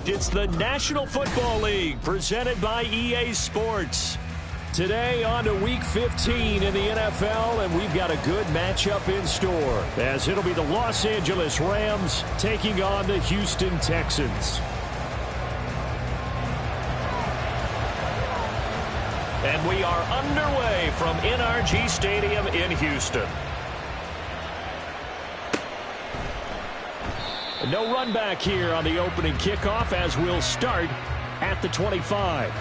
It's the National Football League presented by EA Sports. Today on to Week 15 in the NFL, and we've got a good matchup in store, as it'll be the Los Angeles Rams taking on the Houston Texans. And we are underway from NRG Stadium in Houston. No run back here on the opening kickoff, as we'll start at the 25.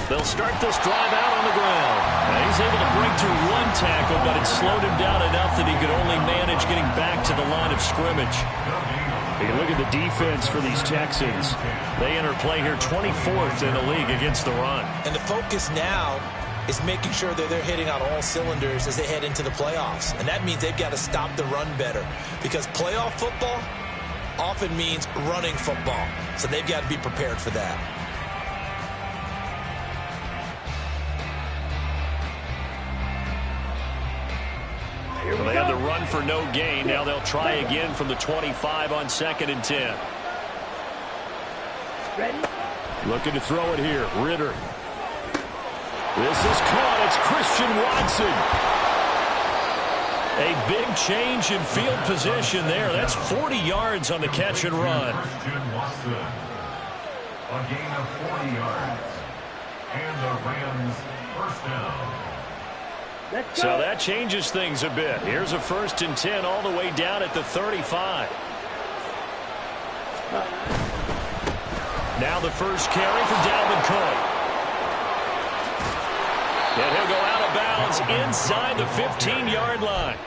They'll start this drive out on the ground. Now he's able to break through one tackle, but it slowed him down enough that he could only manage getting back to the line of scrimmage. You look at the defense for these Texans. They enter play here 24th in the league against the run. And the focus now is making sure that they're hitting on all cylinders as they head into the playoffs. And that means they've got to stop the run better, because playoff football often means running football. So they've got to be prepared for that. Well, they had the run for no gain. Now they'll try again from the 25 on 2nd and 10. Ready? Looking to throw it here. Ritter. This is caught. It's Christian Watson. A big change in field position there. That's 40 yards on the catch and run. Christian Watson. A gain of 40 yards. And the Rams first down. So that changes things a bit. Here's a 1st and 10 all the way down at the 35. Now the first carry for Dalvin Cook. And he'll go out of bounds inside the 15-yard line.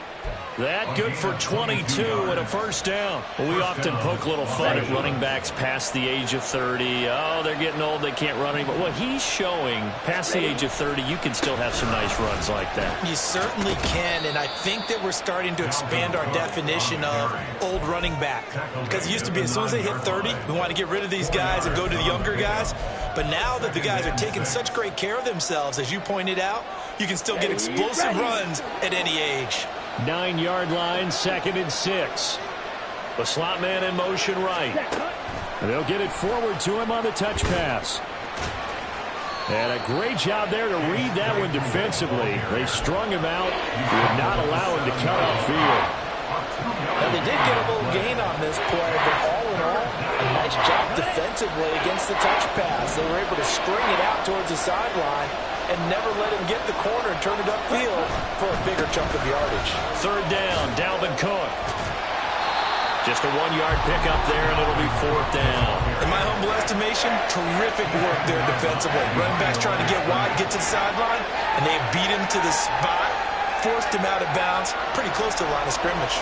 That good for 22 and a first down. Well, we often poke a little fun at running backs past the age of 30. Oh, they're getting old, they can't run anymore. Well, he's showing past the age of 30, you can still have some nice runs like that. You certainly can, and I think that we're starting to expand our definition of old running back. Because it used to be as soon as they hit 30, we want to get rid of these guys and go to the younger guys. But now that the guys are taking such great care of themselves, as you pointed out, you can still get explosive runs at any age. 9-yard line, 2nd and 6. The slot man in motion right. And they'll get it forward to him on the touch pass. And a great job there to read that one defensively. They strung him out, would not allow him to cut upfield. Now, they did get a little gain on this play, but all in all, a nice job defensively against the touch pass. They were able to string it out towards the sideline and never let him get the corner and turn it upfield for a bigger chunk of yardage. 3rd down, Dalvin Cook. Just a 1-yard pickup there, and it'll be 4th down. In my humble estimation, terrific work there defensively. Running back's trying to get wide, get to the sideline, and they beat him to the spot, forced him out of bounds, pretty close to the line of scrimmage.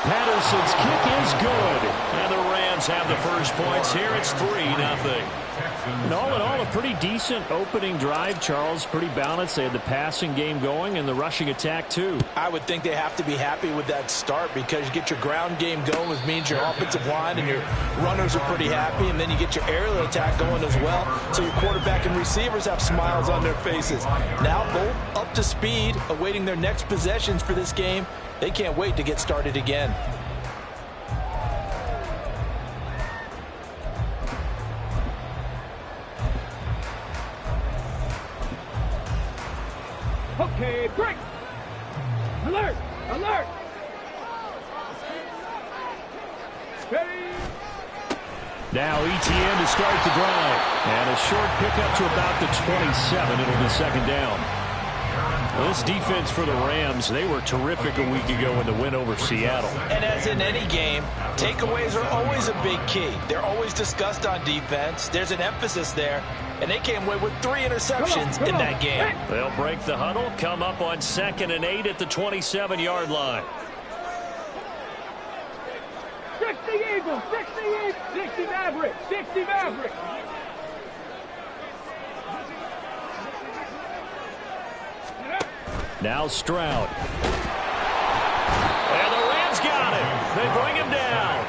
Patterson's kick is good. And the Rams have the first points here. It's 3-0. And all in all, a pretty decent opening drive, Charles. Pretty balanced. They had the passing game going and the rushing attack, too. I would think they have to be happy with that start, because you get your ground game going, which means your offensive line and your runners are pretty happy, and then you get your aerial attack going as well, so your quarterback and receivers have smiles on their faces. Now both up to speed, awaiting their next possessions for this game. They can't wait to get started again. Okay, break! Alert! Alert! Steady! Now ETN to start the drive. And a short pickup to about the 27. It'll be 2nd down. Well, this defense for the Rams, they were terrific a week ago in the win over Seattle. And as in any game, takeaways are always a big key. They're always discussed on defense. There's an emphasis there, and they came away with 3 interceptions in that game. They'll break the huddle, come up on 2nd and 8 at the 27-yard line. 60 Eagles, 60 Eagles, 60 Mavericks, 60 Mavericks. Now Stroud. And the Rams got him. They bring him down.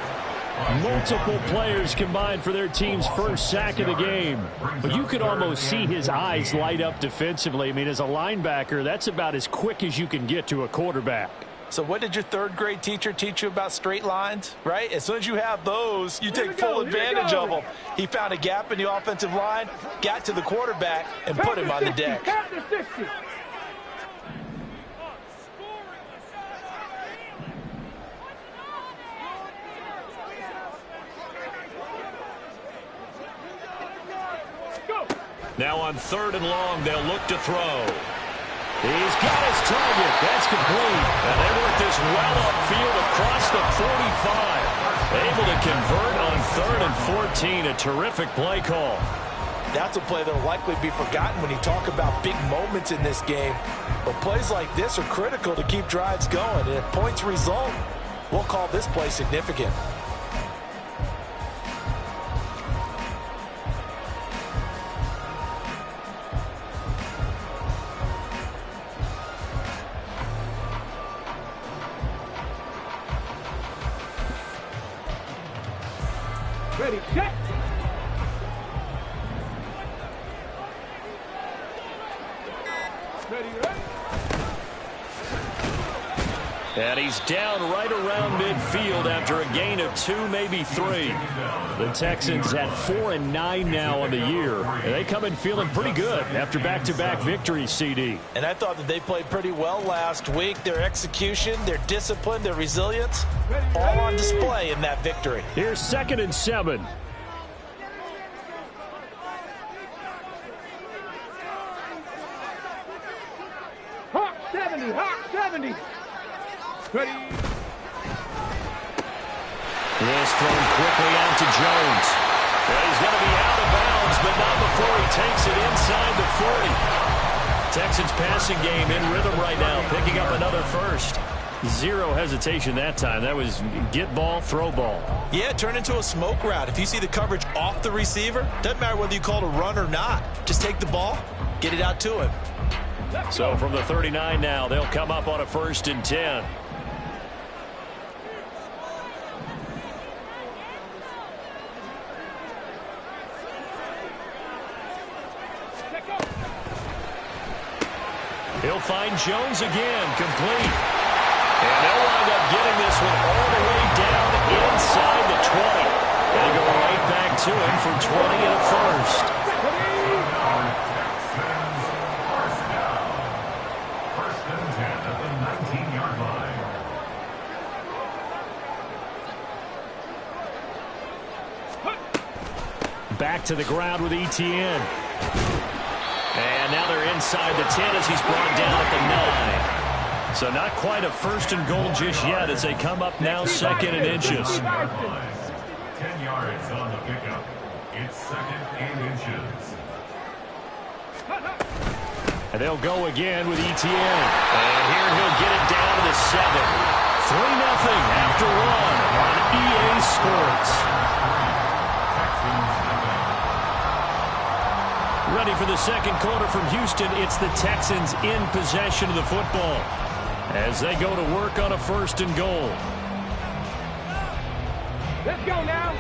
Multiple players combined for their team's first sack of the game. But you could almost see his eyes light up defensively. I mean, as a linebacker, that's about as quick as you can get to a quarterback. So what did your third-grade teacher teach you about straight lines, right? As soon as you have those, you take full advantage of them. He found a gap in the offensive line, got to the quarterback, and put him on the deck. Now on 3rd and long, they'll look to throw. He's got his target. That's complete. And they work this well upfield across the 45. Able to convert on 3rd and 14. A terrific play call. That's a play that will likely be forgotten when you talk about big moments in this game. But plays like this are critical to keep drives going. And if points result, we'll call this play significant. Ready, set. Ready, ready. And he's down right around midfield after a gain of 2, maybe 3. The Texans at 4-9 now on the year. And they come in feeling pretty good after back-to-back victories, CD. And I thought that they played pretty well last week. Their execution, their discipline, their resilience, all on display in that victory. Here's 2nd and 7. Hawk 70, Hawk 70. Ready. This thrown quickly out to Jones. Well, he's going to be out of bounds, but not before he takes it inside the 40. Texans passing game in rhythm right now, picking up another first. Zero hesitation that time. That was get ball, throw ball. Yeah, turn into a smoke route. If you see the coverage off the receiver, doesn't matter whether you call it a run or not. Just take the ball, get it out to him. So from the 39 now, they'll come up on a 1st and 10. He'll find Jones again, complete. And they'll wind up getting this one all the way down inside the 20. They'll go right back to him for 20 and a first. First and 10 at the 19-yard line. Back to the ground with Etienne. And now they're inside the 10 as he's brought down at the 9. So not quite a 1st and goal just yet as they come up now 2nd and inches. 10 yards on the pickup. It's 2nd and inches. And they'll go again with Etienne. And here he'll get it down to the 7. 3-0 after 1 on EA Sports. Ready for the 2nd quarter from Houston. It's the Texans in possession of the football as they go to work on a 1st and goal. Let's go now.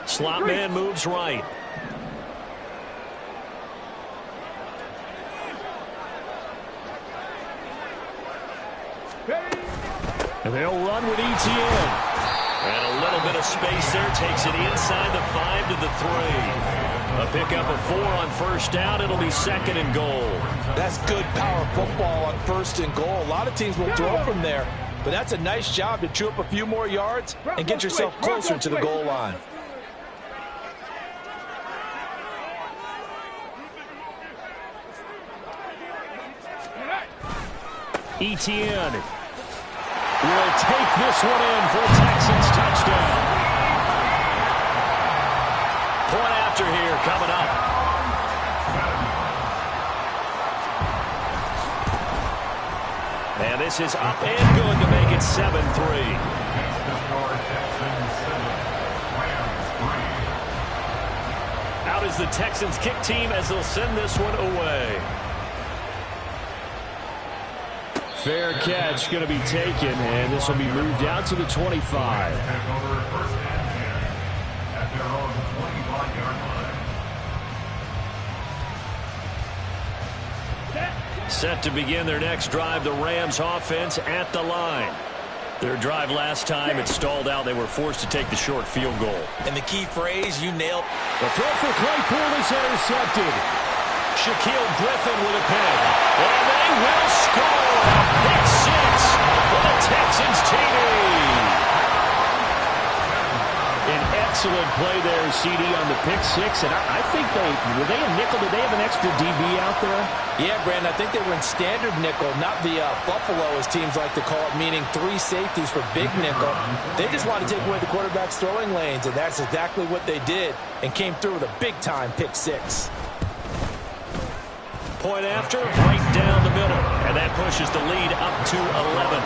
Slot man moves right. And they'll run with Etienne. And a little bit of space there. Takes it inside the 5 to the 3. A pickup of 4 on 1st down. It'll be 2nd and goal. That's good power football on 1st and goal. A lot of teams will throw from there. But that's a nice job to chew up a few more yards and get yourself closer to the goal line. Etienne will take this one in for a Texans touchdown. Point after here coming up. And this is up and good to make it 7-3. Out is the Texans kick team as they'll send this one away. Fair catch going to be taken, and this will be moved out to the 25. Set to begin their next drive, the Rams offense at the line. Their drive last time, it stalled out. They were forced to take the short field goal. And the key phrase, you nailed. The throw for Claypool is intercepted. Shaquille Griffin with a pick. And they will score. Pick 6 for the Texans TD. An excellent play there, CD, on the pick 6. And I think were they a nickel? Did they have an extra DB out there? Yeah, Brandon, I think they were in standard nickel, not the Buffalo, as teams like to call it, meaning 3 safeties for big nickel. They just wanted to take away the quarterback's throwing lanes, and that's exactly what they did, and came through with a big-time pick 6. Point after, right down the middle, and that pushes the lead up to 11.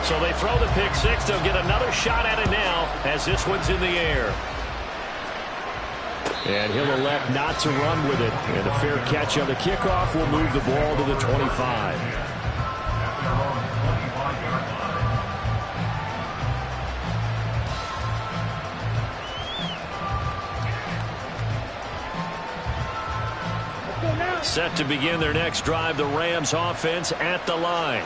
So they throw the pick 6. They'll get another shot at it now as this one's in the air. And he'll elect not to run with it. And a fair catch on the kickoff will move the ball to the 25. Set to begin their next drive, the Rams offense at the line.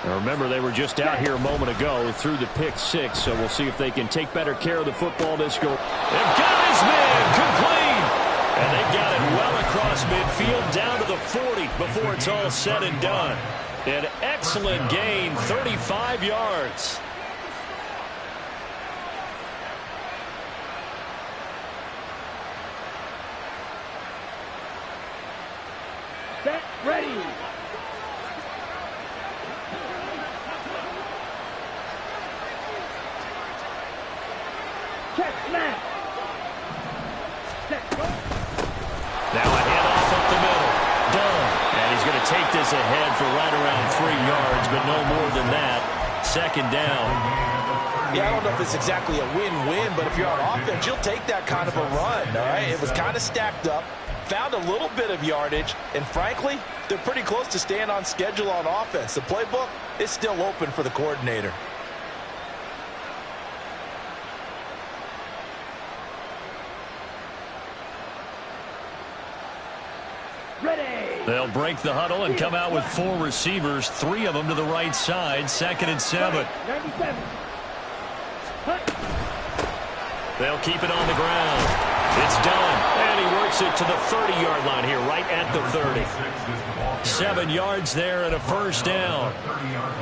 Now remember, they were just out here a moment ago through the pick 6, so we'll see if they can take better care of the football this go. They've got his man complete, and they've got it well across midfield down to the 40 before it's all said and done. An excellent gain, 35 yards. Set, ready. Check, snap. Set, go. Now a handoff up the middle. Done. And he's going to take this ahead for right around 3 yards, but no more than that. Second down. Yeah, I don't know if it's exactly a win-win, but if you're on offense, you'll take that kind of a run, all right? It was kind of stacked up, found a little bit of yardage, and frankly, they're pretty close to staying on schedule on offense. The playbook is still open for the coordinator. Ready. They'll break the huddle and come out with 4 receivers, 3 of them to the right side, 2nd and 7. 97. Hut. They'll keep it on the ground. It's done, and he works it to the 30-yard line here, right at the 30. 7 yards there and a first down.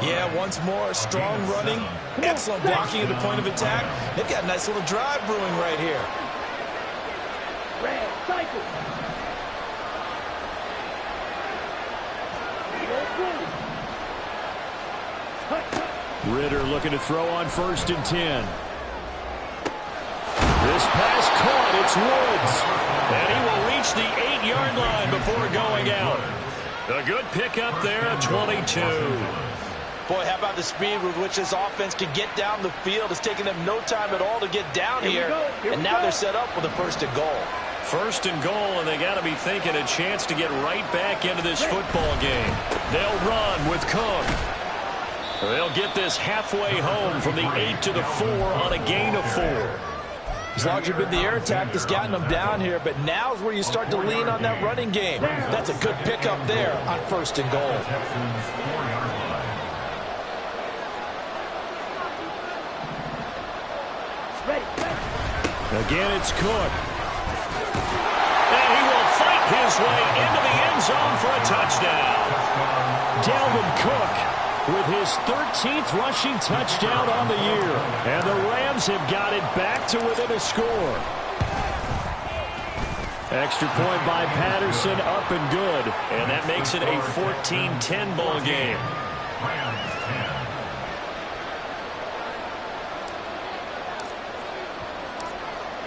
Yeah, once more, strong running, excellent blocking at the point of attack. They've got a nice little drive brewing right here. Red cycle. Ritter looking to throw on 1st and 10. This pass caught. It's Woods. And he will reach the 8-yard line before going out. A good pickup there at 22. Boy, how about the speed with which this offense can get down the field? It's taken them no time at all to get down here. And now they're set up with a 1st and goal. 1st and goal, and they got to be thinking a chance to get right back into this football game. They'll run with Cook. They'll get this halfway home from the 8 to the 4 on a gain of 4. It's largely been the air attack that's gotten them down here, but now's where you start to lean on that running game. That's a good pickup there on 1st and goal. Again, it's Cook. And he will fight his way into the end zone for a touchdown. Dalvin Cook with his 13th rushing touchdown on the year. And the Rams have got it back to within a score. Extra point by Patterson, up and good. And that makes it a 14-10 ball game.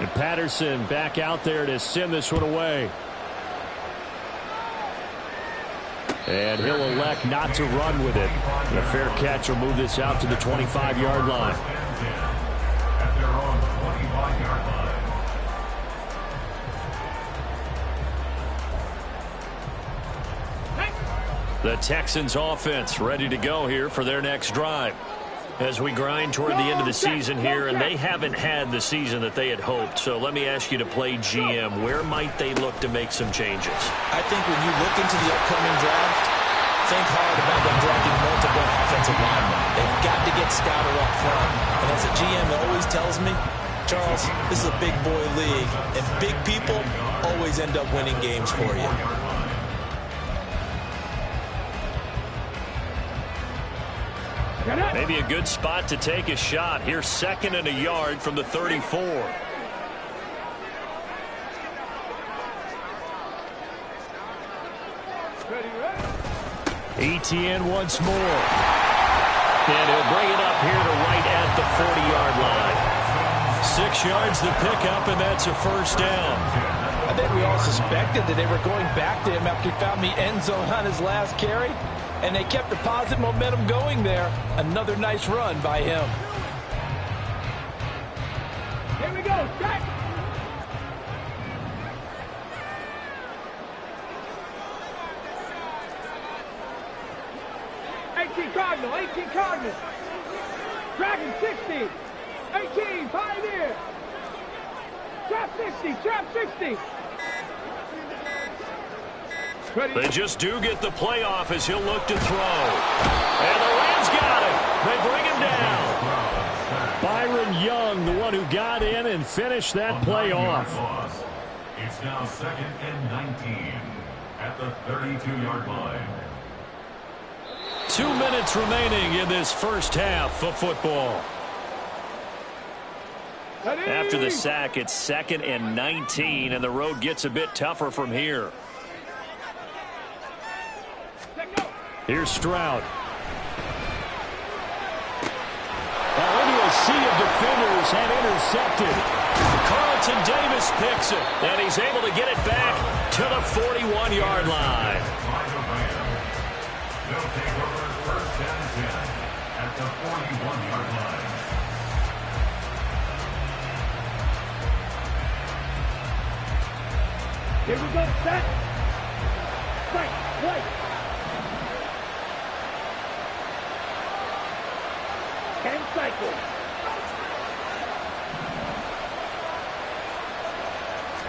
And Patterson back out there to send this one away. And he'll elect not to run with it. And a fair catch will move this out to the 25-yard line. At their own 25-yard line. The Texans offense ready to go here for their next drive. As we grind toward the end of the season here, and they haven't had the season that they had hoped. So let me ask you to play GM. Where might they look to make some changes? I think when you look into the upcoming draft, think hard about them drafting multiple offensive linemen. They've got to get scouted up front. And as a GM always tells me, Charles, this is a big boy league, and big people always end up winning games for you. Maybe a good spot to take a shot. Here's 2nd and a yard from the 34. Etienne once more. And he'll bring it up here to right at the 40-yard line. 6 yards to pick up, and that's a first down. I think we all suspected that they were going back to him after he found the end zone on his last carry. And they kept the positive momentum going there. Another nice run by him. Here we go, strike! Cardinal, 18 Cardinal. Dragon 60. 18, Pioneer. Trap 60, trap 60. They just do get the playoff as he'll look to throw. And the Rams got him. They bring him down. Byron Young, the one who got in and finished that play off. It's now 2nd and 19 at the 32-yard line. 2 minutes remaining in this first half of football. After the sack, it's 2nd and 19, and the road gets a bit tougher from here. Here's Stroud. Into a sea of defenders and intercepted. Carlton Davis picks it, and he's able to get it back to the 41-yard line. They'll take over 1st and 10 at the 41-yard line. Here we go, set. Strike, play. And cycle.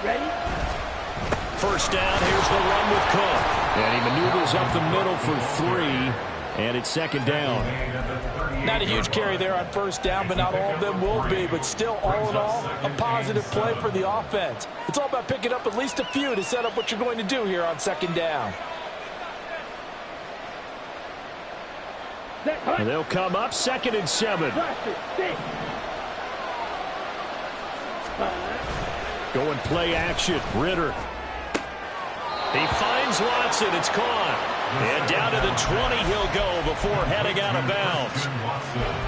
Ready? First down, here's the run with Cook. And he maneuvers up the middle for 3, and it's 2nd down. Not a huge carry there on first down, but not all of them will be. But still, all in all, a positive play for the offense. It's all about picking up at least a few to set up what you're going to do here on 2nd down. And they'll come up 2nd and 7. Going play action. Ritter. He finds Watson. It's caught. And down to the 20 he'll go before heading out of bounds.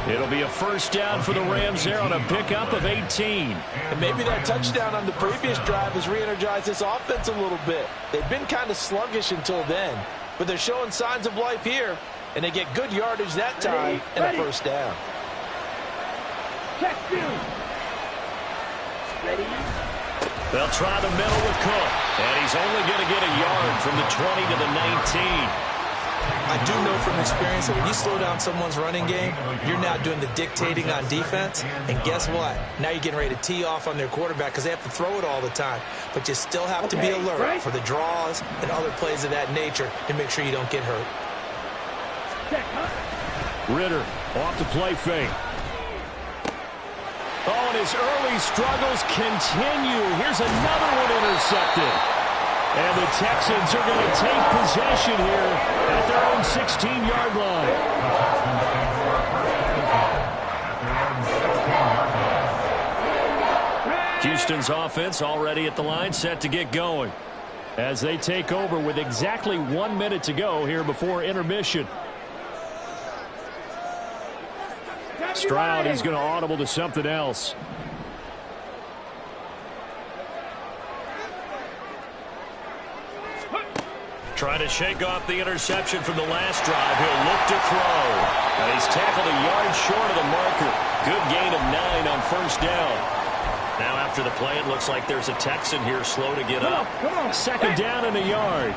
It'll be a first down for the Rams there on a pickup of 18. And maybe that touchdown on the previous drive has re-energized this offense a little bit. They've been kind of sluggish until then, but they're showing signs of life here, and they get good yardage that time and a first down. Check 2. Ready? They'll try the middle with Cook, and he's only going to get a yard from the 20 to the 19. I do know from experience that when you slow down someone's running game, you're now doing the dictating on defense. And guess what? Now you're getting ready to tee off on their quarterback because they have to throw it all the time. But you still have to be alert for the draws and other plays of that nature to make sure you don't get hurt. Ritter off the play fake. Oh, and his early struggles continue. Here's another one intercepted. And the Texans are going to take possession here at their own 16-yard line. Houston's offense already at the line, set to get going as they take over with exactly 1 minute to go here before intermission. Stroud is going to audible to something else. Trying to shake off the interception from the last drive. He'll look to throw. And he's tackled a yard short of the marker. Good gain of 9 on first down. Now after the play, it looks like there's a Texan here slow to get up. Come on. Second down and a yard.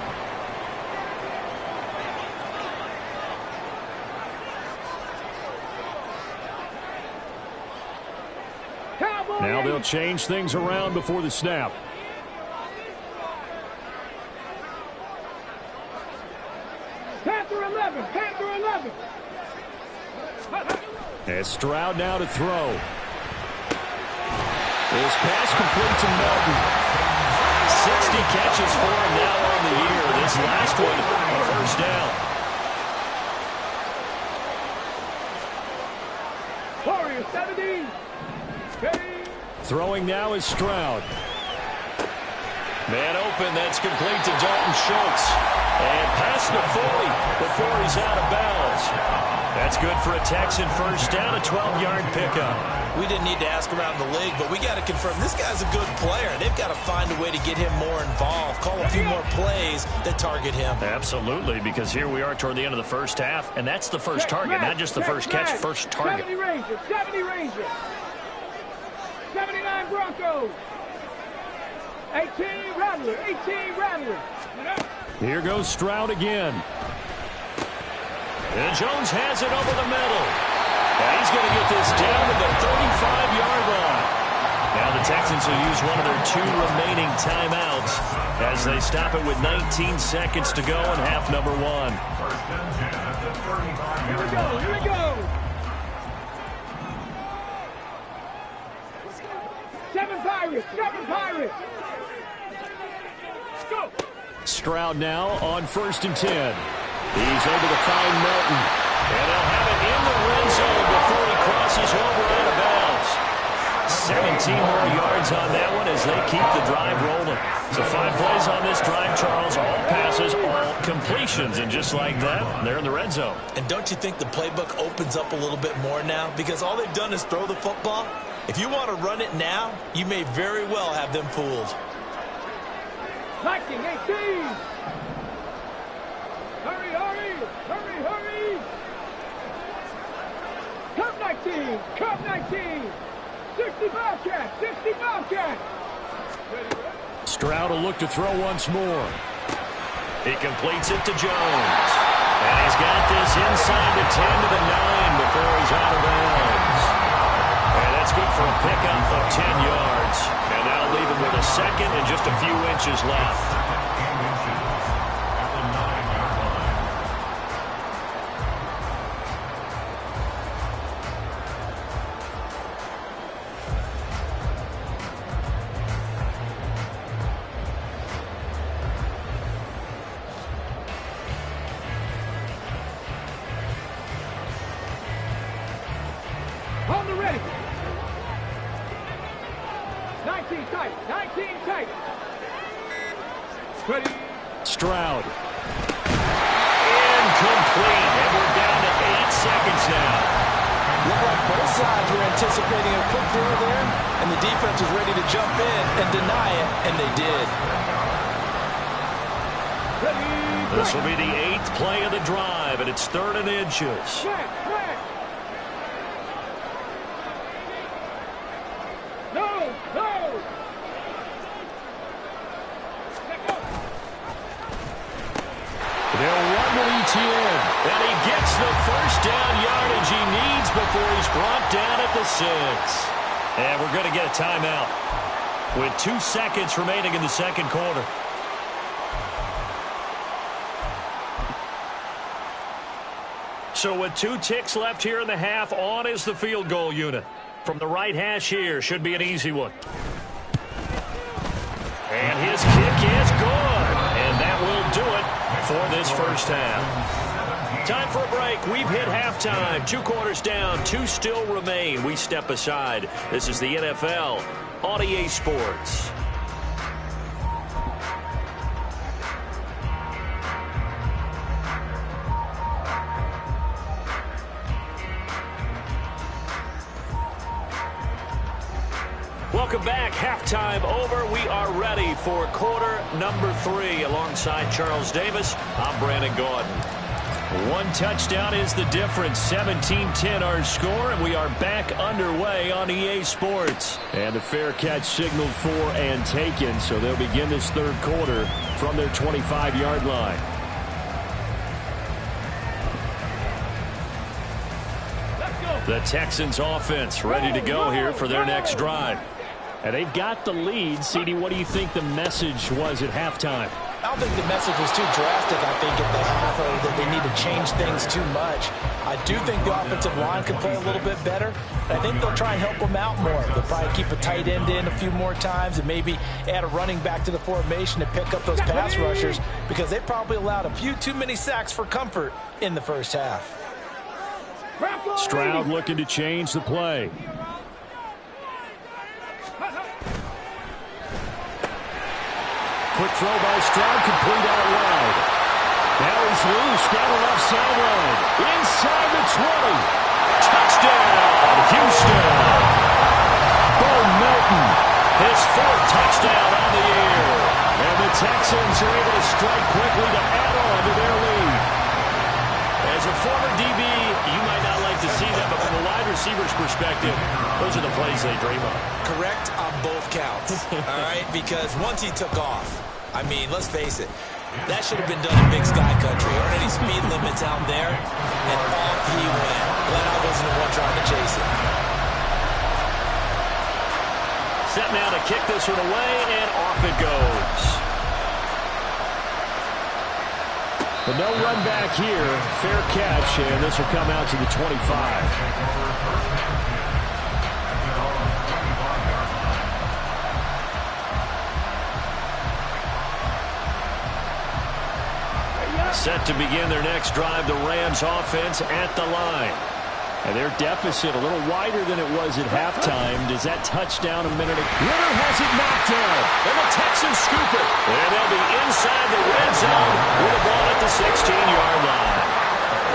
Now they'll change things around before the snap. Panther 11. Panther 11. And Stroud now to throw. This pass complete to Melton. 60 catches for him now on the year. This last one, a first down. Warriors 17. Throwing now is Stroud. Man open, that's complete to Dalton Schultz. And past the 40 before he's out of bounds. That's good for a Texan first down, a 12-yard pickup. We didn't need to ask around the league, but we got to confirm this guy's a good player. They've got to find a way to get him more involved, call a few more plays that target him. Absolutely, because here we are toward the end of the first half, and that's the first target, not just the first catch, first target. 70 Rangers, 70 Rangers. 79 Broncos. 18 Rattler, 18 Rattler. Here goes Stroud again. And Jones has it over the middle. And he's going to get this down to the 35-yard line. Now the Texans will use one of their 2 remaining timeouts as they stop it with 19 seconds to go in half number 1. First and 10 at the 35-yard line. Here we go. 7 Pirates, 7 Pirates. Let's go. Stroud now on first and 10. He's able to find Melton. And they'll have it in the red zone before he crosses over out of bounds. 17 more yards on that one as they keep the drive rolling. So 5 plays on this drive, Charles. All passes, all completions. And just like that, they're in the red zone. And don't you think the playbook opens up a little bit more now? Because all they've done is throw the football. If you want to run it now, you may very well have them fooled. 19, 18. Hurry, hurry, hurry, hurry. Cup 19, Cup 19. 60 Bobcats, 60 Bobcats. Stroud will look to throw once more. He completes it to Jones. And he's got this inside the 10 to the 9 before he's out of bounds. And that's good for a pickup of 10 yards. And now leave him with a second and just a few inches left. On the ready. 19 tight, 19 tight. Ready. Stroud. Incomplete. And we're down to 8 seconds now. Looked like both sides were anticipating a quick throw there, and the defense was ready to jump in and deny it, and they did. Ready. This will be the 8th play of the drive, and it's 3rd and inches. Back. No. They'll run to ETN, and he gets the first down yardage he needs before he's brought down at the 6. And we're going to get a timeout with 2 seconds remaining in the second quarter. So with 2 ticks left here in the half, on is the field goal unit. From the right hash here, should be an easy one. And his kick is good. And that will do it for this first half. Time for a break. We've hit halftime. 2 quarters down, 2 still remain. We step aside. This is the NFL on EA Sports. Welcome back. Halftime over. We are ready for quarter number 3. Alongside Charles Davis, I'm Brandon Gaudin. One touchdown is the difference. 17-10 our score, and we are back underway on EA Sports. And the fair catch signaled for and taken, so they'll begin this third quarter from their 25-yard line. The Texans offense ready to go here for their next drive. And they've got the lead. CD, what do you think the message was at halftime? I don't think the message was too drastic, I think, at the half, or that they need to change things too much. I do think the offensive line could play a little bit better. I think they'll try and help them out more. They'll probably keep a tight end in a few more times and maybe add a running back to the formation to pick up those pass rushers, because they probably allowed a few too many sacks for comfort in the first half. Stroud looking to change the play. Quick throw by Stroud, complete out wide. Now he's loose down the left sideline. Inside the 20. Touchdown, Houston. Bo Melton, his 4th touchdown on the year. And the Texans are able to strike quickly to add on to their lead. As a former DB, you might not like to see that, but from a wide receiver's perspective, those are the plays they dream of. Correct on both counts, all right? Because once he took off, I mean, let's face it, that should have been done in Big Sky Country. Aren't any speed limits out there? And off he went. Glad I wasn't the one trying to chase it. Set now to kick this one away, and off it goes. But no run back here. Fair catch, and this will come out to the 25. Set to begin their next drive, the Rams offense at the line. And their deficit a little wider than it was at halftime. Does that touchdown a minute ago? Ritter has it knocked down. And the Texans scoop it. And they'll be inside the red zone with a ball at the 16-yard line.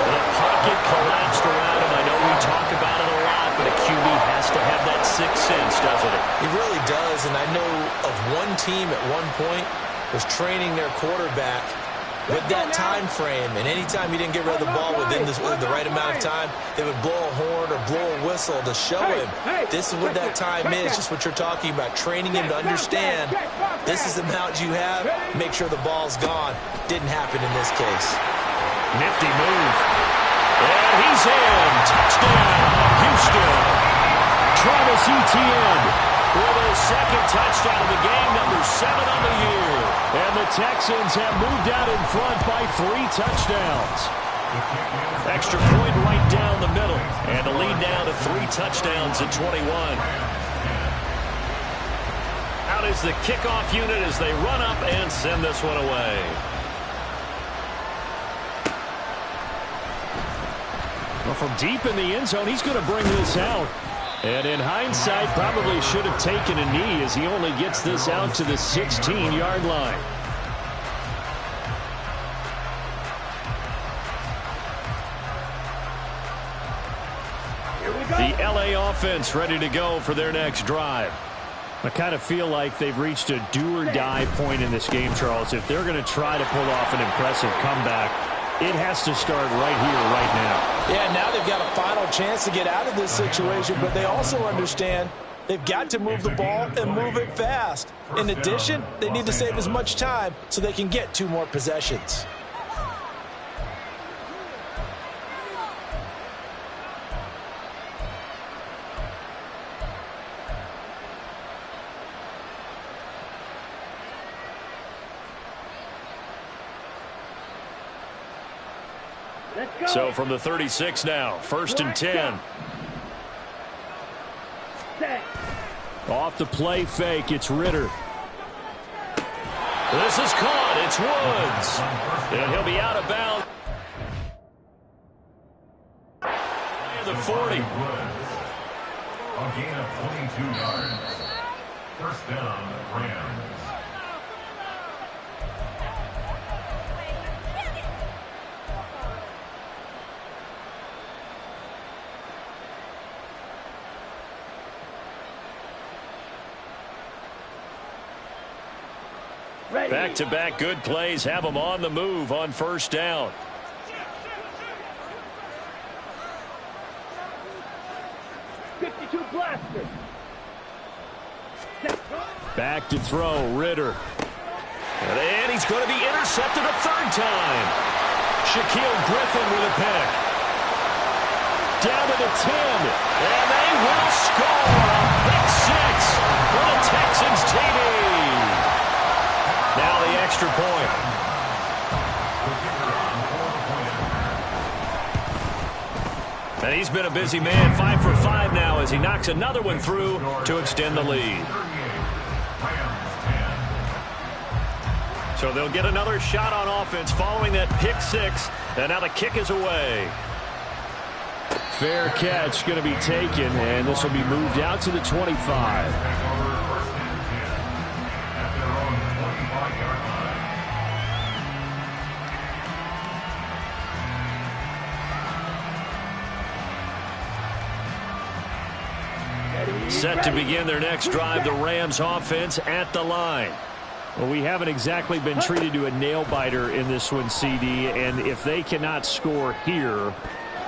The pocket collapsed around him. I know we talk about it a lot, but a QB has to have that sixth sense, doesn't it? He really does, and I know of one team at one point was training their quarterback with that time frame, and anytime he didn't get rid of the ball within the right amount of time, they would blow a horn or blow a whistle to show him this is what that time is, just what you're talking about, training him to understand this is the amount you have, make sure the ball's gone. Didn't happen in this case. Nifty move. And he's in. Touchdown, Houston. Travis Etienne with his 2nd touchdown of the game, number 7 on the year. And the Texans have moved out in front by 3 touchdowns. Extra point right down the middle. And the lead down to 3 touchdowns at 21. Out is the kickoff unit as they run up and send this one away. Well, from deep in the end zone, he's going to bring this out. And in hindsight, probably should have taken a knee as he only gets this out to the 16-yard line. The LA offense ready to go for their next drive. I kind of feel like they've reached a do-or-die point in this game, Charles. If they're going to try to pull off an impressive comeback, it has to start right here, right now. Yeah, now they've got a final chance to get out of this situation, but they also understand they've got to move the ball and move it fast. In addition, they need to save as much time so they can get 2 more possessions. So from the 36 now, 1st and 10. Off the play fake, it's Ritter. This is caught, it's Woods. And he'll be out of bounds. The 40. A gain of 22 yards. 1st down, Rams. Back-to-back good plays have them on the move on first down. Back to throw, Ridder. And he's going to be intercepted a third time. Shaquill Griffin with a pick. Down to the 10. And they will score a pick six for the Texans TV. Now the extra point. And he's been a busy man, 5 for 5 now as he knocks another one through to extend the lead. So they'll get another shot on offense following that pick six. And now the kick is away. Fair catch going to be taken, and this will be moved out to the 25. Set to begin their next drive, the Rams offense at the line. Well, we haven't exactly been treated to a nail-biter in this one, CD, and if they cannot score here,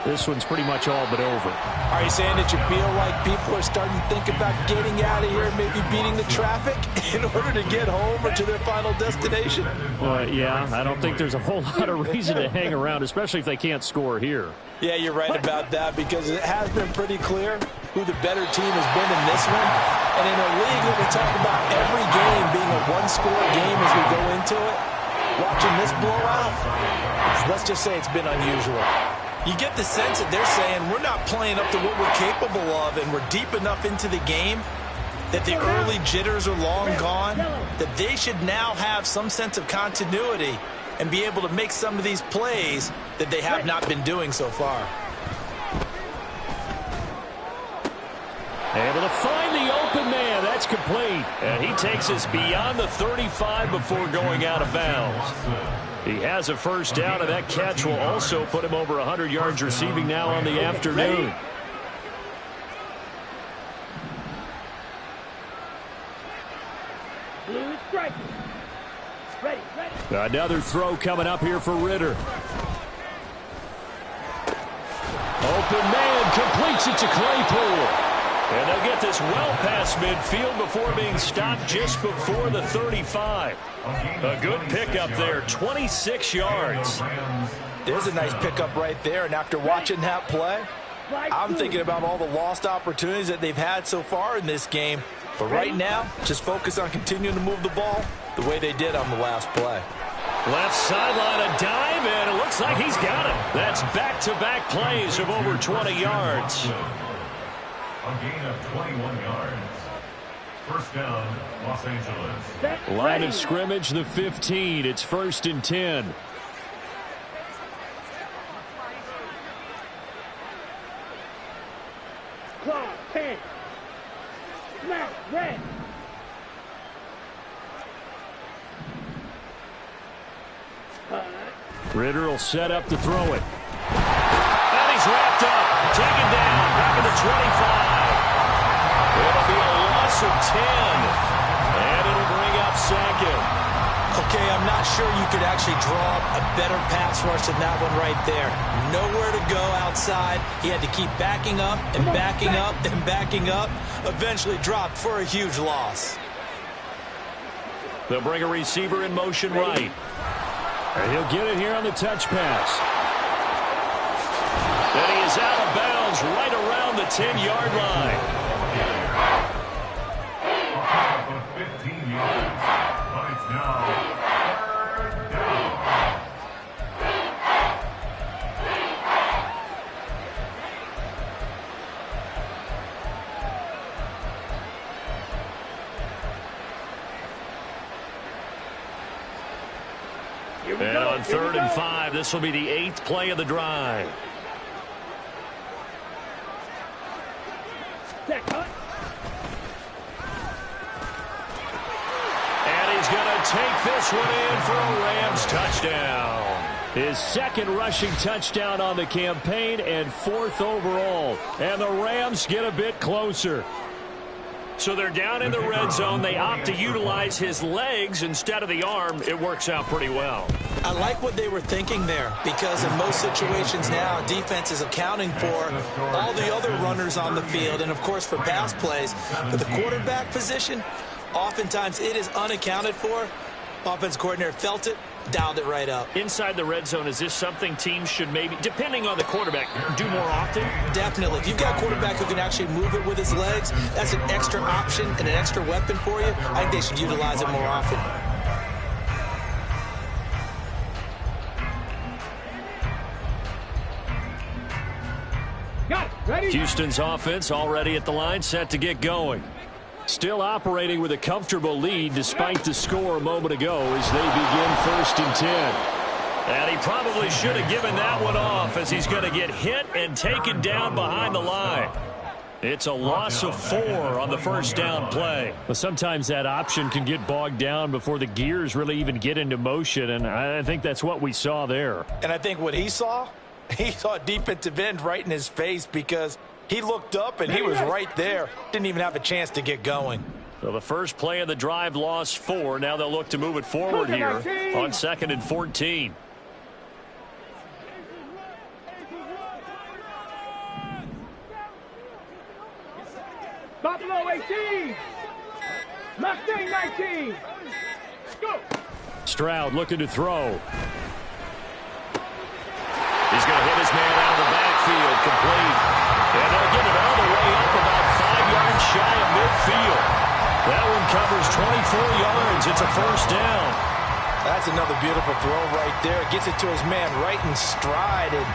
this one's pretty much all but over. Are you saying that you feel like people are starting to think about getting out of here, maybe beating the traffic in order to get home or to their final destination? Yeah, I don't think there's a whole lot of reason to hang around, especially if they can't score here. Yeah, you're right about that because it has been pretty clear who the better team has been in this one. And in a league where we talk about every game being a one-score game as we go into it, watching this blowout, let's just say it's been unusual. You get the sense that they're saying we're not playing up to what we're capable of, and we're deep enough into the game that the early jitters are long gone, that they should now have some sense of continuity and be able to make some of these plays that they have not been doing so far. Able to find the open man. That's complete. And he takes us beyond the 35 before going out of bounds. He has a first down, and that catch will also put him over 100 yards receiving now on the afternoon. Another throw coming up here for Ridder. Open man completes it to Claypool. And they'll get this well past midfield before being stopped just before the 35. A good pickup there, 26 yards. There's a nice pickup right there, and after watching that play, I'm thinking about all the lost opportunities that they've had so far in this game. But right now, just focus on continuing to move the ball the way they did on the last play. Left sideline, a dive, and it looks like he's got it. That's back-to-back plays of over 20 yards. A gain of 21 yards. First down, Los Angeles. Line of scrimmage, the 15. It's 1st and 10. Claw, 10. Smash, red. Ridder will set up to throw it. And he's wrapped up. Taken down. Back at the 25. It'll be a loss of 10. And it'll bring up second. Okay, I'm not sure you could actually draw up a better pass rush than that one right there. Nowhere to go outside. He had to keep backing up and backing up and backing up. Eventually dropped for a huge loss. They'll bring a receiver in motion right. And he'll get it here on the touch pass. And he is out of bounds right around the 10-yard line. 15 yards. But it's now 3rd down. And on 3rd and 5, this will be the 8th play of the drive. And he's going to take this one in for a Rams touchdown. His second rushing touchdown on the campaign and 4th overall. And the Rams get a bit closer. So they're down in the red zone. They opt to utilize his legs instead of the arm. It works out pretty well. I like what they were thinking there, because in most situations now, defense is accounting for all the other runners on the field and, of course, for pass plays. But the quarterback position, oftentimes it is unaccounted for. Offense coordinator felt it, dialed it right up. Inside the red zone, is this something teams should maybe, depending on the quarterback, do more often? Definitely. If you've got a quarterback who can actually move it with his legs, that's an extra option and an extra weapon for you. I think they should utilize it more often. Got it. Ready? Houston's offense already at the line, set to get going. Still operating with a comfortable lead despite the score a moment ago as they begin 1st and 10. And he probably should have given that one off, as he's going to get hit and taken down behind the line. It's a loss of 4 on the first down play. Well, sometimes that option can get bogged down before the gears really even get into motion, and I think that's what we saw there. And I think what he saw a defensive end right in his face, because he looked up and he was right there. Didn't even have a chance to get going. So the first play of the drive lost 4. Now they'll look to move it forward here on 2nd and 14. Buffalo 18. Mustang 19. Go. Stroud looking to throw. He's going to hit his man out of the backfield, complete. And they'll get it all the way up about 5 yards shy of midfield. That one covers 24 yards. It's a first down. That's another beautiful throw right there. Gets it to his man right in stride. And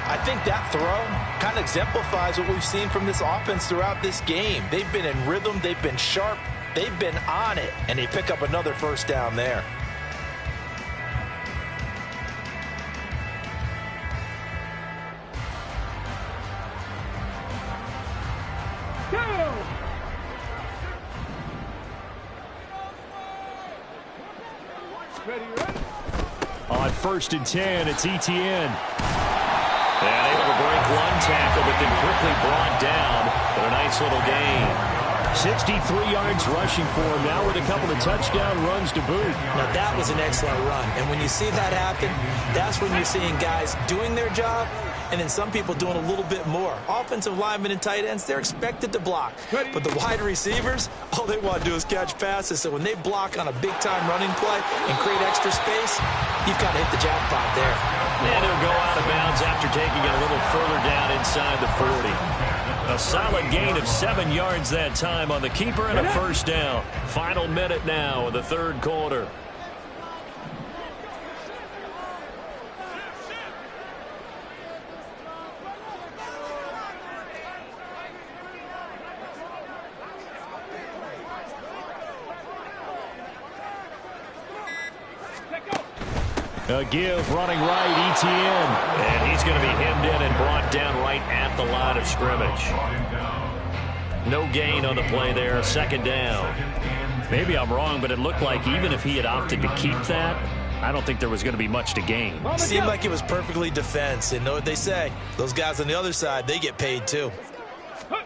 I think that throw kind of exemplifies what we've seen from this offense throughout this game. They've been in rhythm. They've been sharp. They've been on it. And they pick up another first down there. On 1st and 10, it's Etienne. And able to break one tackle, but then quickly brought down. But a nice little gain. 63 yards rushing for him now with a couple of touchdown runs to boot. Now, that was an excellent run. And when you see that happen, that's when you're seeing guys doing their job and then some people doing a little bit more. Offensive linemen and tight ends, they're expected to block. But the wide receivers, all they want to do is catch passes. So when they block on a big-time running play and create extra space, you've got to hit the jackpot there. And he'll go out of bounds after taking it a little further down inside the 40. A solid gain of 7 yards that time on the keeper and a first down. Final minute now of the 3rd quarter. A give running right, Etienne. And he's going to be hemmed in and brought down right at the line of scrimmage. No gain on the play there, 2nd down. Maybe I'm wrong, but it looked like even if he had opted to keep that, I don't think there was going to be much to gain. It seemed like it was perfectly defense. And know what they say, those guys on the other side, they get paid too. On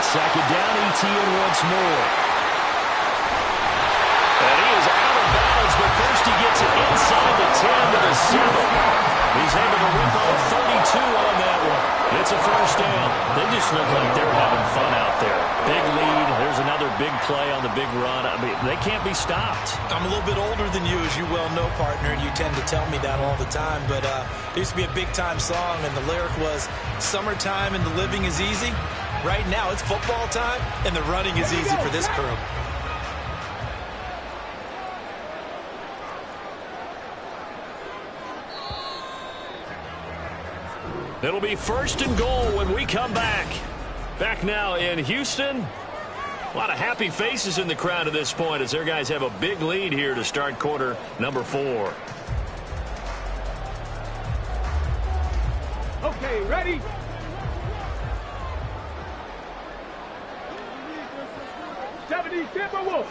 2nd down, Etienne once more. And he is out of bounds, but first he gets it inside the 10 to the 7. He's able to rip off 32 on that one. It's a first down. They just look like they're having fun out there. Big lead. There's another big play on the big run. I mean, they can't be stopped. I'm a little bit older than you, as you well know, partner, and you tend to tell me that all the time. But there used to be a big-time song, and the lyric was, "Summertime and the living is easy." Right now, it's football time, and the running is easy for this crew. It'll be 1st and goal when we come back. Back now in Houston. A lot of happy faces in the crowd at this point as their guys have a big lead here to start quarter number 4. Okay, ready? '70s Timberwolves.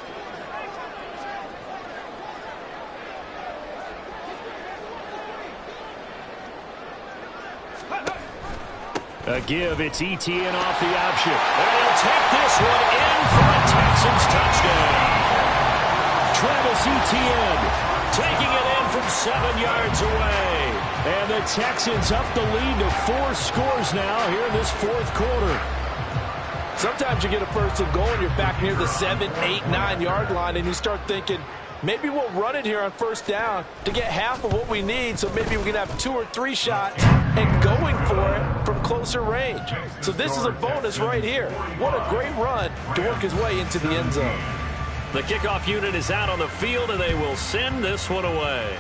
A give, it's Etienne off the option. And he'll take this one in for a Texans touchdown. Travis Etienne taking it in from 7 yards away. And the Texans up the lead to 4 scores now here in this fourth quarter. Sometimes you get a first and goal and you're back near the 7, 8, 9-yard line, and you start thinking, maybe we'll run it here on first down to get half of what we need, so maybe we can have 2 or 3 shots and going for it from closer range. So this is a bonus right here. What a great run to work his way into the end zone. The kickoff unit is out on the field, and they will send this one away.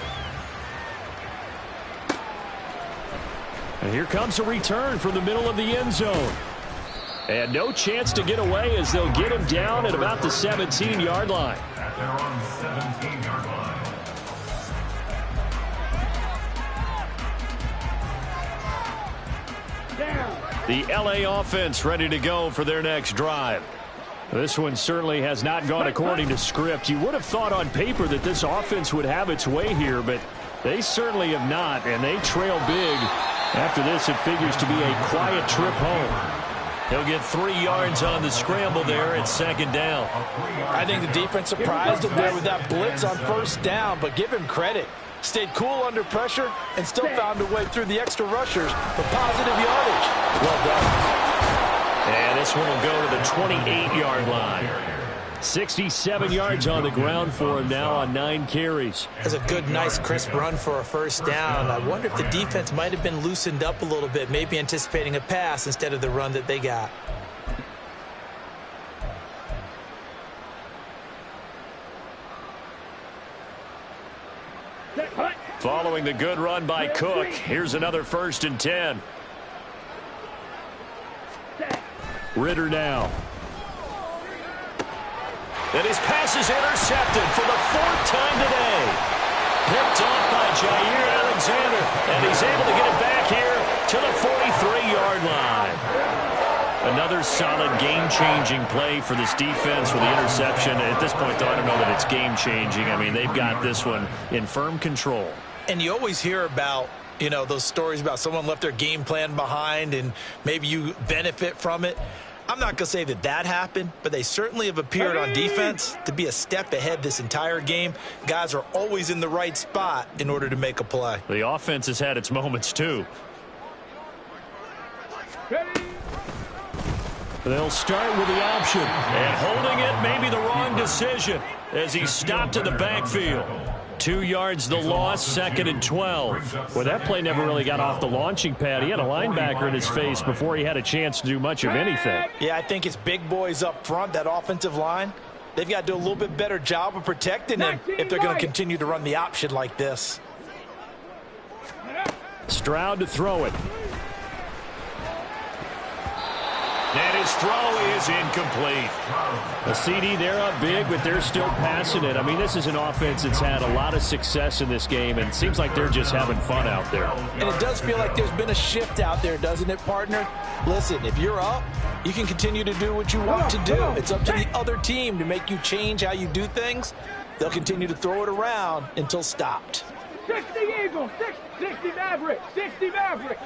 And here comes a return from the middle of the end zone. And no chance to get away as they'll get him down at about the 17-yard line. At their own 17-yard line. The LA offense ready to go for their next drive. This one certainly has not gone according to script. You would have thought on paper that this offense would have its way here, but they certainly have not, and they trail big. After this, it figures to be a quiet trip home. He'll get 3 yards on the scramble there at second down. I think the defense surprised him there with that blitz on first down, but give him credit. Stayed cool under pressure and still found a way through the extra rushers for positive yardage. Well done. And this one will go to the 28-yard line. 67 yards on the ground for him now on 9 carries. That's a good, nice, crisp run for a first down. I wonder if the defense might have been loosened up a little bit, maybe anticipating a pass instead of the run that they got. Following the good run by Cook, here's another 1st and 10. Ritter now. And his pass is intercepted for the 4th time today. Picked off by Jair Alexander. And he's able to get it back here to the 43-yard line. Another solid game-changing play for this defense with the interception. At this point, though, I don't know that it's game-changing. I mean, they've got this one in firm control. And you always hear about, you know, those stories about someone left their game plan behind and maybe you benefit from it. I'm not going to say that that happened, but they certainly have appeared on defense to be a step ahead this entire game. Guys are always in the right spot in order to make a play. The offense has had its moments, too. They'll start with the option. And holding it may be the wrong decision as he stopped in the backfield. 2 yards the loss, 2nd and 12. Well, that play never really got off the launching pad. He had a linebacker in his face before he had a chance to do much of anything. Yeah, I think it's big boys up front, that offensive line. They've got to do a little bit better job of protecting him if they're going to continue to run the option like this. Stroud to throw it. And his throw is incomplete. The CD, they're up big, but they're still passing it. I mean, this is an offense that's had a lot of success in this game, and it seems like they're just having fun out there. And it does feel like there's been a shift out there, doesn't it, partner? Listen, if you're up, you can continue to do what you want to do. It's up to the other team to make you change how you do things. They'll continue to throw it around until stopped. 60 Eagles, 60 Mavericks, 60 Mavericks.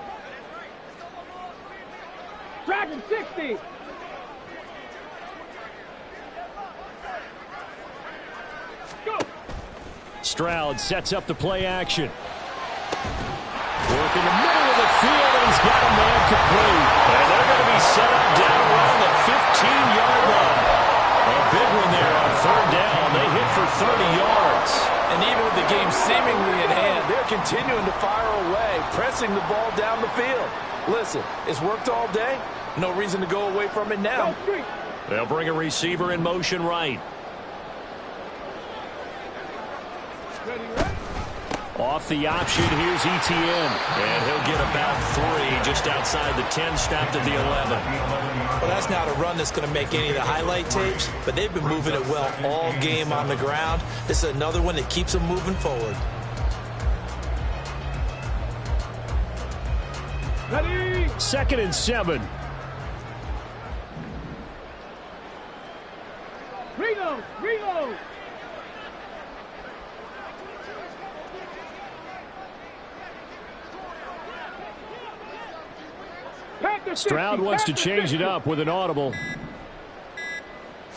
Dragon 60. Go. Stroud sets up the play action. Work in the middle of the field, and he's got a man complete. And they're going to be set up down around the 15-yard line. A big one there on 3rd down. They hit for 30 yards. And even with the game seemingly in hand, they're continuing to fire away, pressing the ball down the field. Listen, it's worked all day. No reason to go away from it now. They'll bring a receiver in motion right. Off the option, here's Etienne. And he'll get about 3 just outside the 10, stopped at the 11. Well, that's not a run that's going to make any of the highlight tapes, but they've been moving it well all game on the ground. This is another one that keeps them moving forward. Ready. 2nd and 7. Reload, reload. Pack Stroud wants to change it up with an audible.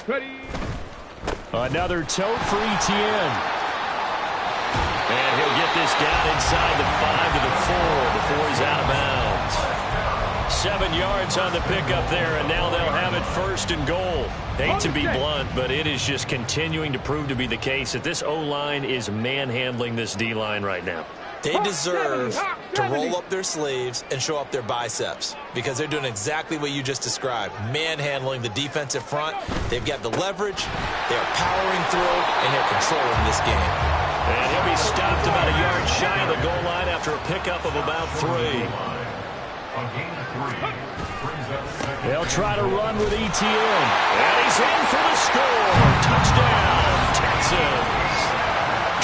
Ready. Another tote for Etienne. And he'll get this down inside the 5 to the 4 before he's out of bounds. 7 yards on the pickup there, and now they'll have it 1st and goal. Hate to be blunt, but it is just continuing to prove to be the case that this O-line is manhandling this D-line right now. They deserve to roll up their sleeves and show up their biceps because they're doing exactly what you just described, manhandling the defensive front. They've got the leverage, they're powering through, and they're controlling this game. And he'll be stopped about a yard shy of the goal line after a pickup of about 3. They'll try to run with Etienne. And he's in for the score. Touchdown, Texans.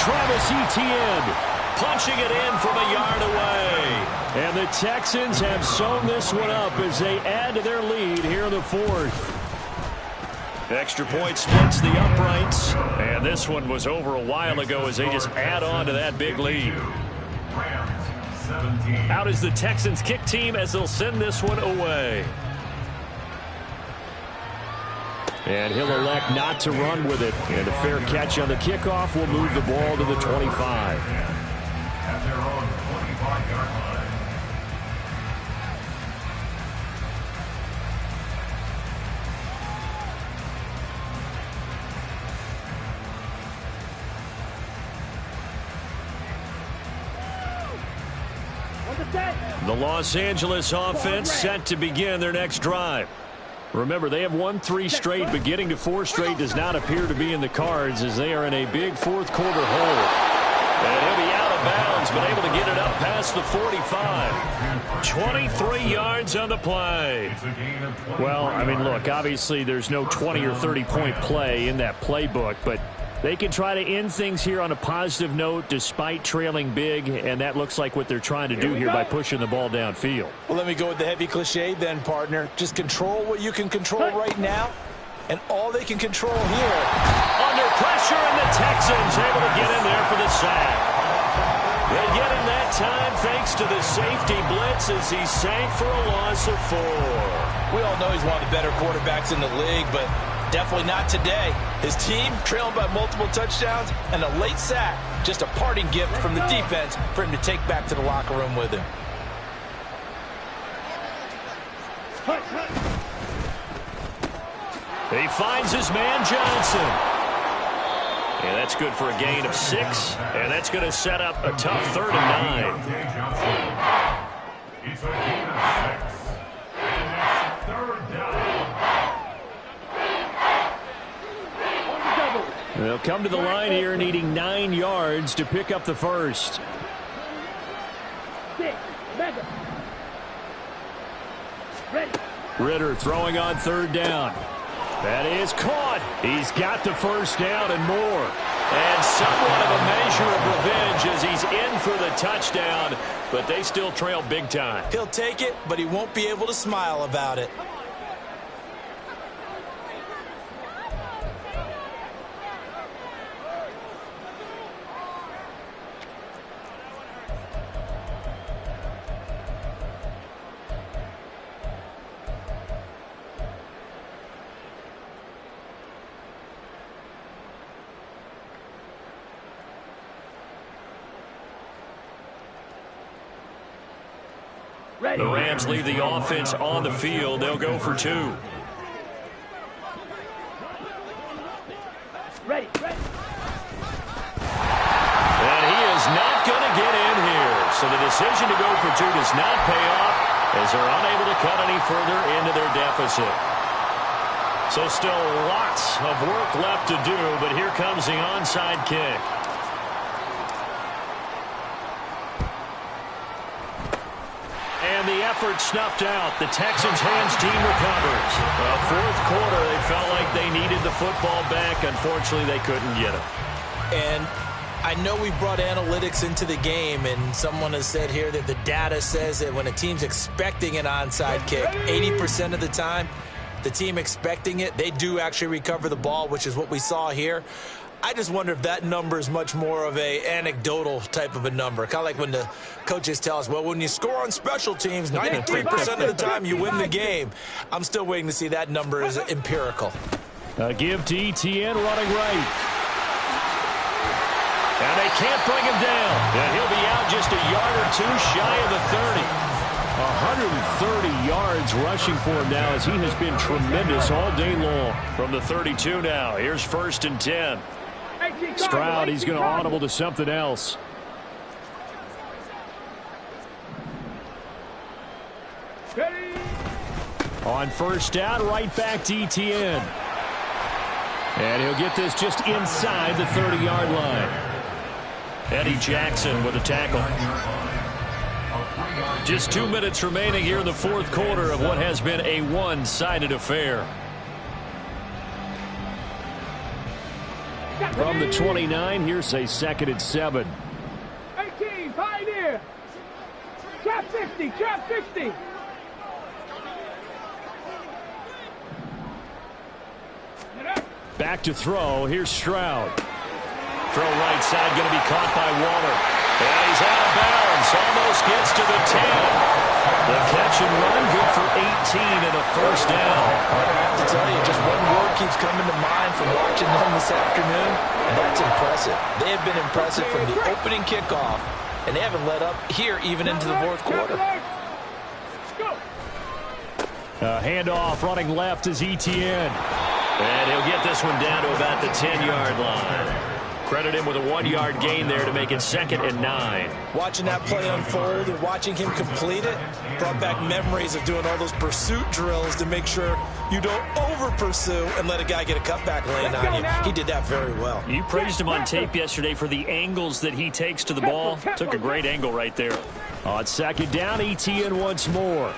Travis Etienne punching it in from a yard away. And the Texans have sewn this one up as they add to their lead here in the 4th. Extra point splits the uprights. And this one was over a while ago as they just add on to that big lead. Out is the Texans kick team as they'll send this one away. And he'll elect not to run with it. And a fair catch on the kickoff will move the ball to the 25. At their own 25-yard line. The Los Angeles offense set to begin their next drive. Remember, they have won 3 straight, but getting to 4 straight does not appear to be in the cards as they are in a big 4th quarter hole. And he'll be out of bounds, but able to get it up past the 45. 23 yards on the play. Well, I mean, look, obviously there's no 20 or 30-point play in that playbook, but they can try to end things here on a positive note despite trailing big, and that looks like what they're trying to do here by pushing the ball downfield. Well, let me go with the heavy cliche then, partner. Just control what you can control right now, and all they can control here. Under pressure, and the Texans able to get in there for the sack. They get him that time thanks to the safety blitz as he sank for a loss of 4. We all know he's one of the better quarterbacks in the league, but definitely not today. His team trailing by multiple touchdowns and a late sack. Just a parting gift from the defense for him to take back to the locker room with him. He finds his man Johnson. And that's good for a gain of 6. And that's going to set up a tough 3rd and 9. It's a gain of 6. And that's 3rd down. They'll come to the line here needing 9 yards to pick up the 1st. Ritter throwing on 3rd down. That is caught. He's got the 1st down and more. And somewhat of a measure of revenge as he's in for the touchdown, but they still trail big time. He'll take it, but he won't be able to smile about it. The Rams leave the offense on the field. They'll go for 2. Ready. And he is not going to get in here. So the decision to go for 2 does not pay off as they're unable to cut any further into their deficit. So still lots of work left to do, but here comes the onside kick. And the effort snuffed out. The Texans' hands team recovers. Well, 4th quarter, they felt like they needed the football back. Unfortunately, they couldn't get it. And I know we brought analytics into the game, and someone has said here that the data says that when a team's expecting an onside kick, 80% of the time, the team expecting it, they do actually recover the ball, which is what we saw here. I just wonder if that number is much more of a anecdotal type of a number. Kind of like when the coaches tell us, well, when you score on special teams, 93% of the time you win the game. I'm still waiting to see that number as empirical. A give to ETN running right. And they can't bring him down. And he'll be out just a yard or two shy of the 30. 130 yards rushing for him now as he has been tremendous all day long. From the 32 now, here's 1st and 10. Stroud, he's going to audible to something else. On 1st down, right back to ETN. And he'll get this just inside the 30-yard line. Eddie Jackson with a tackle. Just 2 minutes remaining here in the 4th quarter of what has been a one-sided affair. From the 29, here's a 2nd and 7. 18, Pioneer. Trap 50, trap 50. Back to throw. Here's Stroud. Throw right side, going to be caught by Waller. And he's out of bounds. Almost gets to the 10. The catch and run, good for 18 and a 1st down. I have to tell you, just one word keeps coming to mind from watching them this afternoon, and that's impressive. They have been impressive from the opening kickoff, and they haven't let up here even into the 4th quarter. A handoff running left is ETN. And he'll get this one down to about the 10-yard line. Credit him with a 1-yard gain there to make it 2nd and 9. Watching that play unfold and watching him complete it brought back memories of doing all those pursuit drills to make sure you don't over-pursue and let a guy get a cutback land on you. He did that very well. You praised him on tape yesterday for the angles that he takes to the ball. Took a great angle right there. On 2nd down, ETN once more.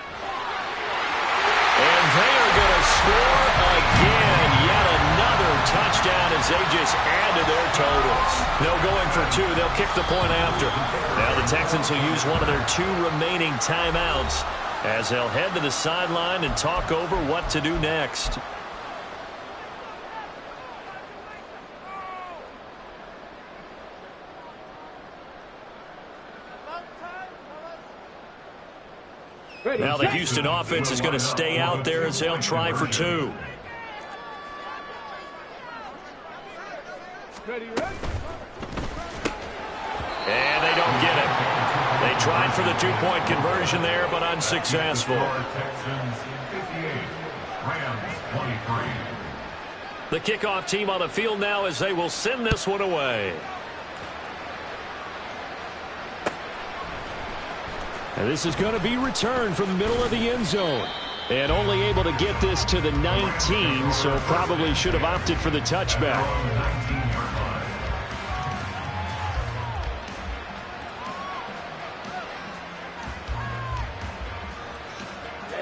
And they are going to score again. Yet another touchdown as they just add to their totals. No going for 2. They'll kick the point after. Now the Texans will use one of their 2 remaining timeouts as they'll head to the sideline and talk over what to do next. Now the Houston offense is going to stay out there as they'll try for 2. And they don't get it. They tried for the 2-point conversion there, but unsuccessful. The kickoff team on the field now as they will send this one away. And this is going to be returned from the middle of the end zone. And only able to get this to the 19, so probably should have opted for the touchback.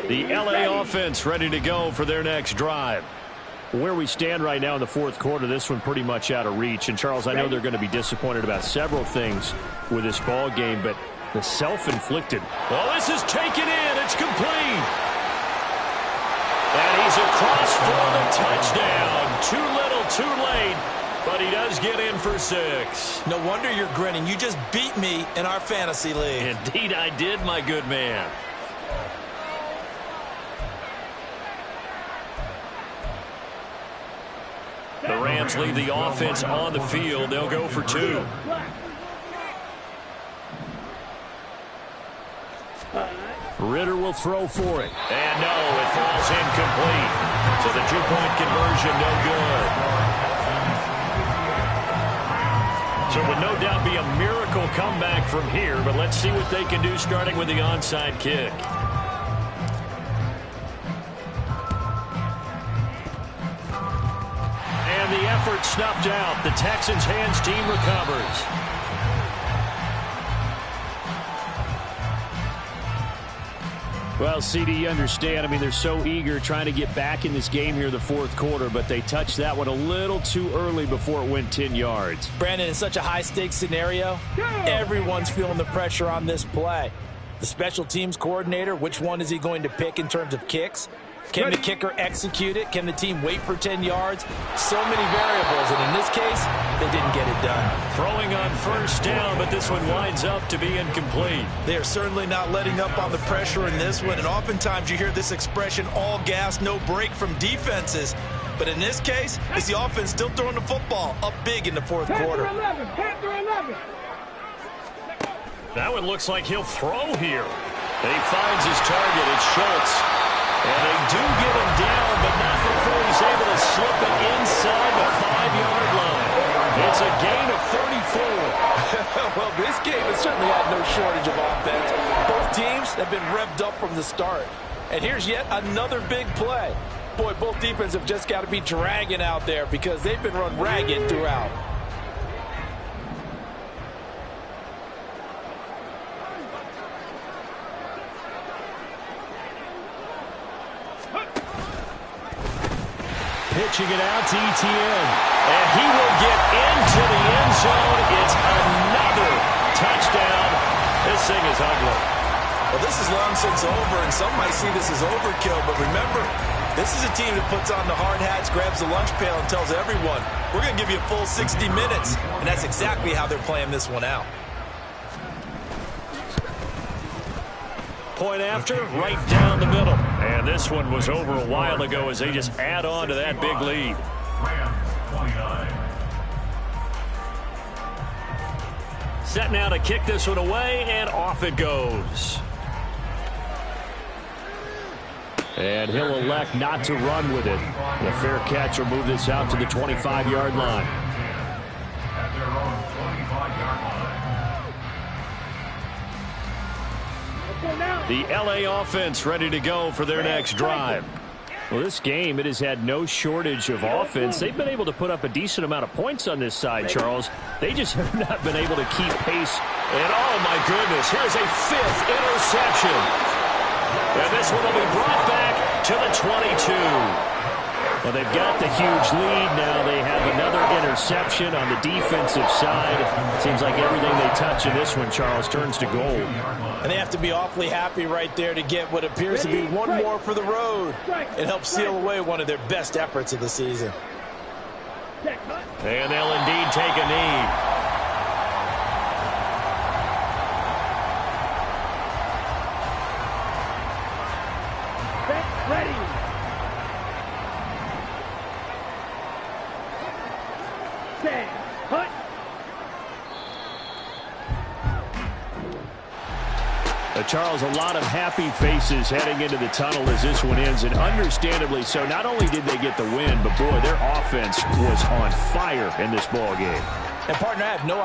The LA offense ready to go for their next drive. Where we stand right now in the 4th quarter, this one pretty much out of reach. And, Charles, I know they're going to be disappointed about several things with this ball game, but the self-inflicted. Well, this is taken in. It's complete. And he's across for the touchdown. Too little, too late, but he does get in for 6. No wonder you're grinning. You just beat me in our fantasy league. Indeed I did, my good man. The Rams leave the offense on the field. They'll go for 2. Ritter will throw for it. And no, it falls incomplete. So the 2-point conversion, no good. So it would no doubt be a miracle comeback from here, but let's see what they can do starting with the onside kick. And the effort snuffed out. The Texans hands team recovers. Well, CD, you understand. I mean, they're so eager trying to get back in this game here in the 4th quarter, but they touched that one a little too early before it went 10 yards. Brandon, in such a high-stakes scenario, everyone's feeling the pressure on this play. The special teams coordinator, which one is he going to pick in terms of kicks? Can the kicker execute it? Can the team wait for 10 yards? So many variables, and in this case, they didn't get it done. Throwing on first down, but this one winds up to be incomplete. They are certainly not letting up on the pressure in this one, and oftentimes you hear this expression, all gas, no break from defenses. But in this case, it's the offense still throwing the football up big in the fourth quarter. Panther 11. That one looks like he'll throw here. And he finds his target. It's Schultz. And they do get him down, but not before he's able to slip it inside the 5-yard line. It's a gain of 34. Well, this game has certainly had no shortage of offense. Both teams have been revved up from the start. And here's yet another big play. Boy, both defenses have just got to be dragging out there because they've been run ragged throughout. Pitching it out to Etienne. And he will get into the end zone. It's another touchdown. This thing is ugly. Well, this is long since over, and some might see this as overkill. But remember, this is a team that puts on the hard hats, grabs the lunch pail, and tells everyone, we're going to give you a full 60 minutes. And that's exactly how they're playing this one out. Point after, right down the middle. And this one was over a while ago as they just add on to that big lead. Rams 29. Set now to kick this one away, and off it goes. And he'll elect not to run with it. The fair catch will move this out to the 25-yard line. At their own 25-yard line. The LA offense ready to go for their next drive. Well, this game, it has had no shortage of offense. They've been able to put up a decent amount of points on this side, Charles. They just have not been able to keep pace. And, oh, my goodness, here's a 5th interception. And this one will be brought back to the 22. Well, they've got the huge lead now. They have another interception on the defensive side. Seems like everything they touch in this one, Charles, turns to gold. And they have to be awfully happy right there to get what appears to be one more for the road. It helps seal away one of their best efforts of the season. And they'll indeed take a knee. Ready. Stand. Hut. Charles, a lot of happy faces heading into the tunnel as this one ends, and understandably so. Not only did they get the win, but boy, their offense was on fire in this ball game. And partner, I have no idea.